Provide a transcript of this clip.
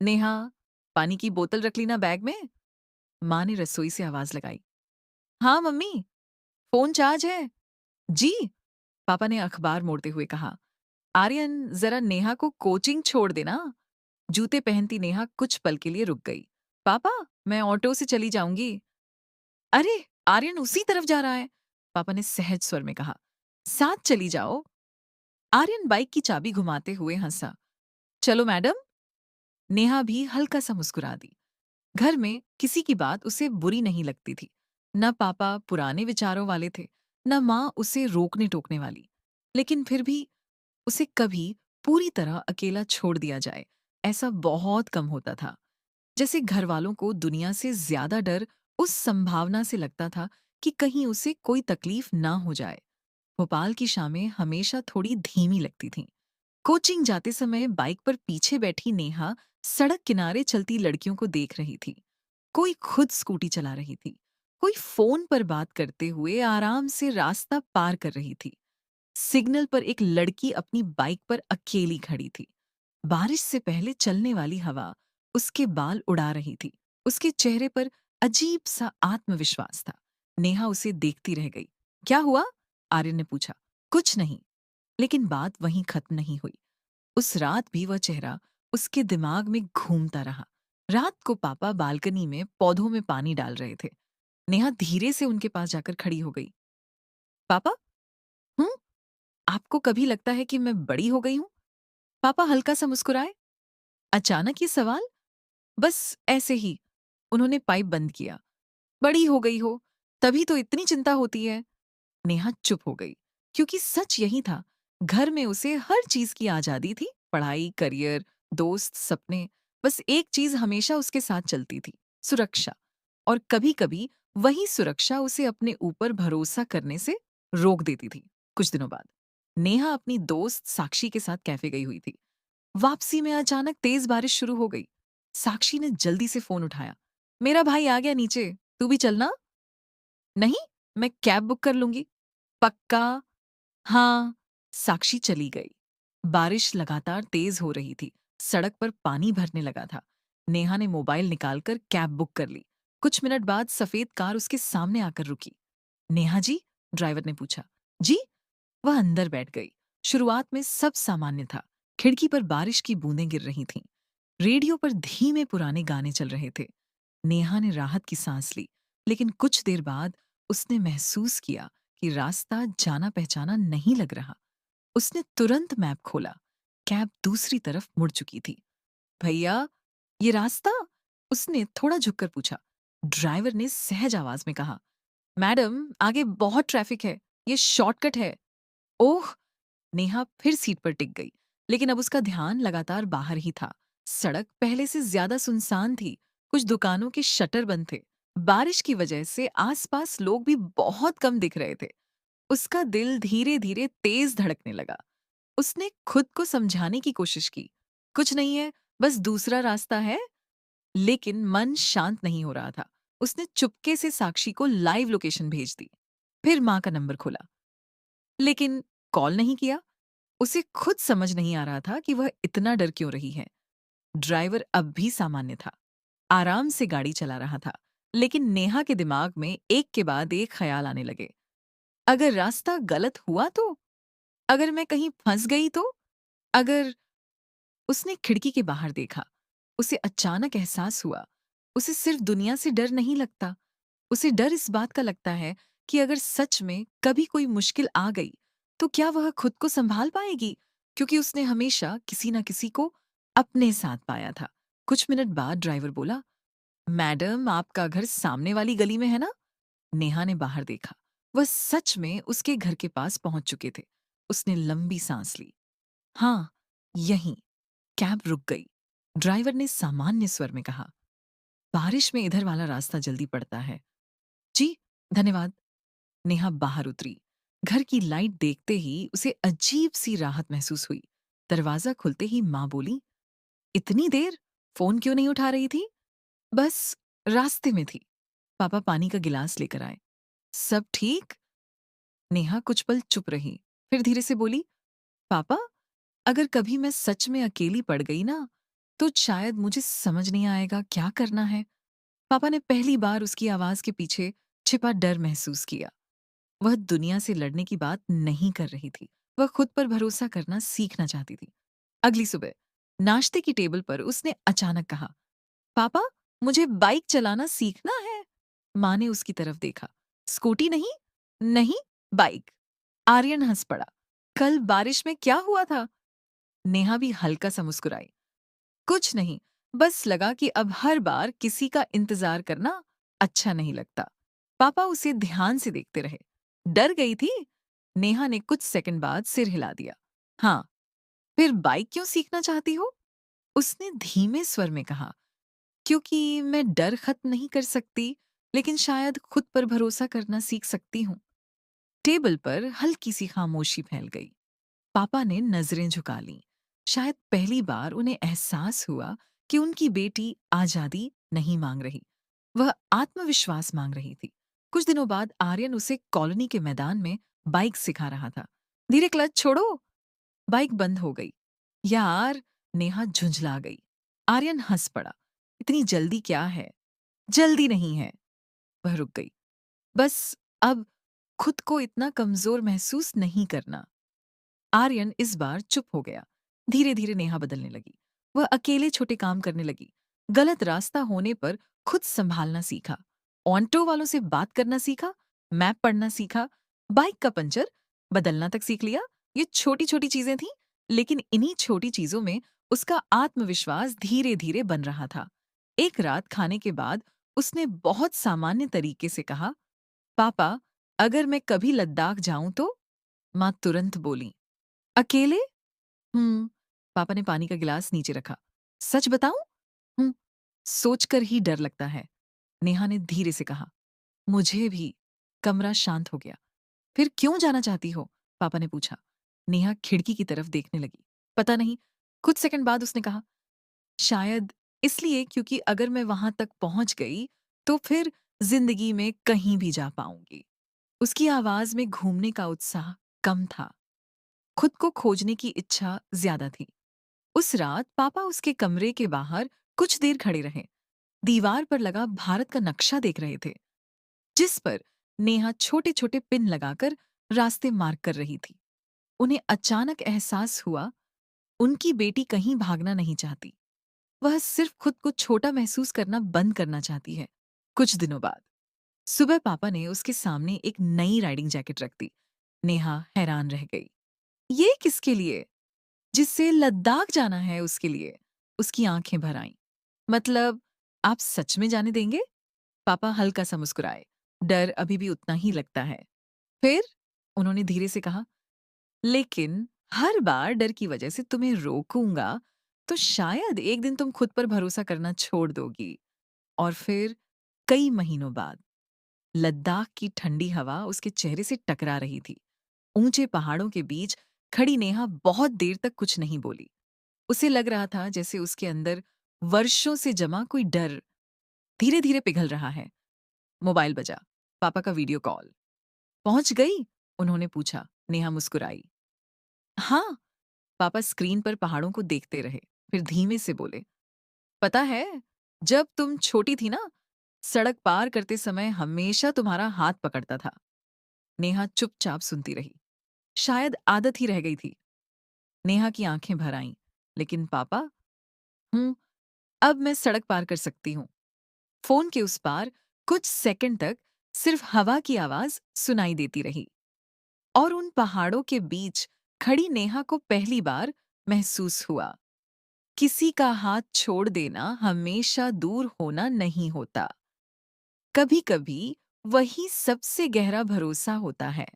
नेहा, पानी की बोतल रख ली ना बैग में? माँ ने रसोई से आवाज लगाई। हाँ मम्मी, फोन चार्ज है। जी, पापा ने अखबार मोड़ते हुए कहा। आर्यन, जरा नेहा को कोचिंग छोड़ देना। जूते पहनती नेहा कुछ पल के लिए रुक गई। पापा, मैं ऑटो से चली जाऊंगी। अरे, आर्यन उसी तरफ जा रहा है, पापा ने सहज स्वर में कहा। साथ चली जाओ। आर्यन बाइक की चाबी घुमाते हुए हंसा। चलो मैडम। नेहा भी हल्का सा मुस्कुरा दी। घर में किसी की बात उसे बुरी नहीं लगती थी। न पापा पुराने विचारों वाले थे, न माँ उसे रोकने टोकने वाली। लेकिन फिर भी उसे कभी पूरी तरह अकेला छोड़ दिया जाए, ऐसा बहुत कम होता था। जैसे घर वालों को दुनिया से ज्यादा डर उस संभावना से लगता था कि कहीं उसे कोई तकलीफ ना हो जाए। भोपाल की शामें हमेशा थोड़ी धीमी लगती थीं। कोचिंग जाते समय बाइक पर पीछे बैठी नेहा सड़क किनारे चलती लड़कियों को देख रही थी। कोई खुद स्कूटी चला रही थी, कोई फोन पर बात करते हुए आराम से रास्ता पार कर रही थी। सिग्नल पर एक लड़की अपनी बाइक पर अकेली खड़ी थी। बारिश से पहले चलने वाली हवा उसके बाल उड़ा रही थी। उसके चेहरे पर अजीब सा आत्मविश्वास था। नेहा उसे देखती रह गई। क्या हुआ? आर्यन ने पूछा। कुछ नहीं। लेकिन बात वहीं खत्म नहीं हुई। उस रात भी वह चेहरा उसके दिमाग में घूमता रहा। रात को पापा बालकनी में पौधों में पानी डाल रहे थे। नेहा धीरे से उनके पास जाकर खड़ी हो गई। पापा, हूँ? आपको कभी लगता है कि मैं बड़ी हो गई हूँ? पापा हल्का सा मुस्कुराए। अचानक ये सवाल? बस ऐसे ही। उन्होंने पाइप बंद किया। बड़ी हो गई हो, तभी तो इतनी चिंता होती है। नेहा चुप हो गई, क्योंकि सच यही था। घर में उसे हर चीज की आजादी थी, पढ़ाई, करियर, दोस्त, सपने। बस एक चीज हमेशा उसके साथ चलती थी, सुरक्षा। और कभी-कभी वही सुरक्षा उसे अपने ऊपर भरोसा करने से रोक देती थी। कुछ दिनों बाद नेहा अपनी दोस्त साक्षी के साथ कैफे गई हुई थी। वापसी में अचानक तेज बारिश शुरू हो गई। साक्षी ने जल्दी से फोन उठाया। मेरा भाई आ गया नीचे, तू भी चलना। नहीं, मैं कैब बुक कर लूंगी। पक्का? हाँ। साक्षी चली गई। बारिश लगातार तेज हो रही थी। सड़क पर पानी भरने लगा था। नेहा ने मोबाइल निकालकर कैब बुक कर ली। कुछ मिनट बाद सफेद कार उसके सामने आकर रुकी। नेहा जी? ड्राइवर ने पूछा। जी? वह अंदर बैठ गई। शुरुआत में सब सामान्य था। खिड़की पर बारिश की बूंदें गिर रही थीं। रेडियो पर धीमे पुराने गाने चल रहे थे। नेहा ने राहत की सांस ली, लेकिन कुछ देर बाद उसने महसूस किया कि रास्ता जाना पहचाना नहीं लग रहा। उसने तुरंत मैप खोला। कैब दूसरी तरफ मुड़ चुकी थी। भैया, ये रास्ता? उसने थोड़ा झुककर पूछा। ड्राइवर ने सहज आवाज में कहा। मैडम, आगे बहुत ट्रैफिक है, ये शॉर्टकट है। ओह! नेहा फिर सीट पर टिक गई, लेकिन अब उसका ध्यान लगातार बाहर ही था। सड़क पहले से ज्यादा सुनसान थी। कुछ दुकानों के शटर बंद थे। बारिश की वजह से आसपास लोग भी बहुत कम दिख रहे थे। उसका दिल धीरे धीरे तेज धड़कने लगा। उसने खुद को समझाने की कोशिश की। कुछ नहीं है, बस दूसरा रास्ता है। लेकिन मन शांत नहीं हो रहा था। उसने चुपके से साक्षी को लाइव लोकेशन भेज दी। फिर माँ का नंबर खोला, लेकिन कॉल नहीं किया। उसे खुद समझ नहीं आ रहा था कि वह इतना डर क्यों रही है। ड्राइवर अब भी सामान्य था, आराम से गाड़ी चला रहा था। लेकिन नेहा के दिमाग में एक के बाद एक ख्याल आने लगे। अगर रास्ता गलत हुआ तो? अगर मैं कहीं फंस गई तो? अगर... उसने खिड़की के बाहर देखा। उसे अचानक एहसास हुआ, उसे सिर्फ दुनिया से डर नहीं लगता। उसे डर इस बात का लगता है कि अगर सच में कभी कोई मुश्किल आ गई, तो क्या वह खुद को संभाल पाएगी? क्योंकि उसने हमेशा किसी न किसी को अपने साथ पाया था। कुछ मिनट बाद ड्राइवर बोला, मैडम, आपका घर सामने वाली गली में है ना? नेहा ने बाहर देखा। वह सच में उसके घर के पास पहुंच चुके थे। उसने लंबी सांस ली। हाँ, यहीं। कैब रुक गई। ड्राइवर ने सामान्य स्वर में कहा, बारिश में इधर वाला रास्ता जल्दी पड़ता है। जी, धन्यवाद। नेहा बाहर उतरी। घर की लाइट देखते ही उसे अजीब सी राहत महसूस हुई। दरवाजा खुलते ही माँ बोली, इतनी देर? फोन क्यों नहीं उठा रही थी? बस रास्ते में थी। पापा पानी का गिलास लेकर आए। सब ठीक? नेहा कुछ पल चुप रही, फिर धीरे से बोली, पापा, अगर कभी मैं सच में अकेली पड़ गई ना, तो शायद मुझे समझ नहीं आएगा क्या करना है। पापा ने पहली बार उसकी आवाज के पीछे छिपा डर महसूस किया। वह दुनिया से लड़ने की बात नहीं कर रही थी। वह खुद पर भरोसा करना सीखना चाहती थी। अगली सुबह नाश्ते की टेबल पर उसने अचानक कहा, पापा, मुझे बाइक चलाना सीखना है। माँ ने उसकी तरफ देखा। स्कूटी नहीं? नहीं, बाइक। आर्यन हंस पड़ा। कल बारिश में क्या हुआ था? नेहा भी हल्का सा मुस्कुराई। कुछ नहीं, बस लगा कि अब हर बार किसी का इंतजार करना अच्छा नहीं लगता। पापा उसे ध्यान से देखते रहे। डर गई थी? नेहा ने कुछ सेकंड बाद सिर हिला दिया। हाँ, फिर बाइक क्यों सीखना चाहती हो? उसने धीमे स्वर में कहा, क्योंकि मैं डर खत्म नहीं कर सकती, लेकिन शायद खुद पर भरोसा करना सीख सकती हूँ। टेबल पर हल्की सी खामोशी फैल गई। पापा ने नजरें झुका लीं। शायद पहली बार उन्हें एहसास हुआ कि उनकी बेटी आजादी नहीं मांग रही, वह आत्मविश्वास मांग रही थी। कुछ दिनों बाद आर्यन उसे कॉलोनी के मैदान में बाइक सिखा रहा था। धीरे क्लच छोड़ो। बाइक बंद हो गई। यार, नेहा झुंझला गई। आर्यन हंस पड़ा। इतनी जल्दी क्या है? जल्दी नहीं है। वह रुक गई। बस अब खुद को इतना कमजोर महसूस नहीं करना। आर्यन इस बार चुप हो गया। धीरे धीरे नेहा बदलने लगी। वह अकेले छोटे काम करने लगी। गलत रास्ता होने पर खुद संभालना सीखा। ऑन्टो वालों से बात करना सीखा। मैप पढ़ना सीखा। बाइक का पंचर बदलना तक सीख लिया। ये छोटी छोटी चीजें थीं, लेकिन इन्हीं छोटी चीजों में उसका आत्मविश्वास धीरे धीरे बन रहा था। एक रात खाने के बाद उसने बहुत सामान्य तरीके से कहा, पापा, अगर मैं कभी लद्दाख जाऊं तो? माँ तुरंत बोली, अकेले? हुँ। पापा ने पानी का गिलास नीचे रखा। सच बताऊँ? हुँ। सोचकर ही डर लगता है, नेहा ने धीरे से कहा। मुझे भी। कमरा शांत हो गया। फिर क्यों जाना चाहती हो? पापा ने पूछा। नेहा खिड़की की तरफ देखने लगी। पता नहीं। कुछ सेकंड बाद उसने कहा, शायद इसलिए क्योंकि अगर मैं वहां तक पहुंच गई, तो फिर जिंदगी में कहीं भी जा पाऊंगी। उसकी आवाज में घूमने का उत्साह कम था। खुद को खोजने की इच्छा ज्यादा थी। उस रात पापा उसके कमरे के बाहर कुछ देर खड़े रहे। दीवार पर लगा भारत का नक्शा देख रहे थे, जिस पर नेहा छोटे छोटे पिन लगाकर रास्ते मार्क कर रही थी। उन्हें अचानक एहसास हुआ, उनकी बेटी कहीं भागना नहीं चाहती। वह सिर्फ खुद को छोटा महसूस करना बंद करना चाहती है। कुछ दिनों बाद सुबह पापा ने उसके सामने एक नई राइडिंग जैकेट रख दी। नेहा हैरान रह गई। ये किसके लिए? जिससे लद्दाख जाना है उसके लिए। उसकी आंखें भर आईं। मतलब, आप सच में जाने देंगे? पापा हल्का सा मुस्कुराए। डर अभी भी उतना ही लगता है। फिर? उन्होंने धीरे से कहा, लेकिन हर बार डर की वजह से तुम्हें रोकूंगा, तो शायद एक दिन तुम खुद पर भरोसा करना छोड़ दोगी। और फिर कई महीनों बाद लद्दाख की ठंडी हवा उसके चेहरे से टकरा रही थी। ऊंचे पहाड़ों के बीच खड़ी नेहा बहुत देर तक कुछ नहीं बोली। उसे लग रहा था जैसे उसके अंदर वर्षों से जमा कोई डर धीरे धीरे पिघल रहा है। मोबाइल बजा। पापा का वीडियो कॉल। पहुंच गई? उन्होंने पूछा। नेहा मुस्कुराई। हाँ। पापा स्क्रीन पर पहाड़ों को देखते रहे, फिर धीमे से बोले, पता है, जब तुम छोटी थी ना, सड़क पार करते समय हमेशा तुम्हारा हाथ पकड़ता था। नेहा चुपचाप सुनती रही। शायद आदत ही रह गई थी। नेहा की आंखें भर आईं। लेकिन पापा? हूं, अब मैं सड़क पार कर सकती हूँ। फोन के उस पार कुछ सेकंड तक सिर्फ हवा की आवाज सुनाई देती रही। और उन पहाड़ों के बीच खड़ी नेहा को पहली बार महसूस हुआ, किसी का हाथ छोड़ देना हमेशा दूर होना नहीं होता। कभी कभी वही सबसे गहरा भरोसा होता है।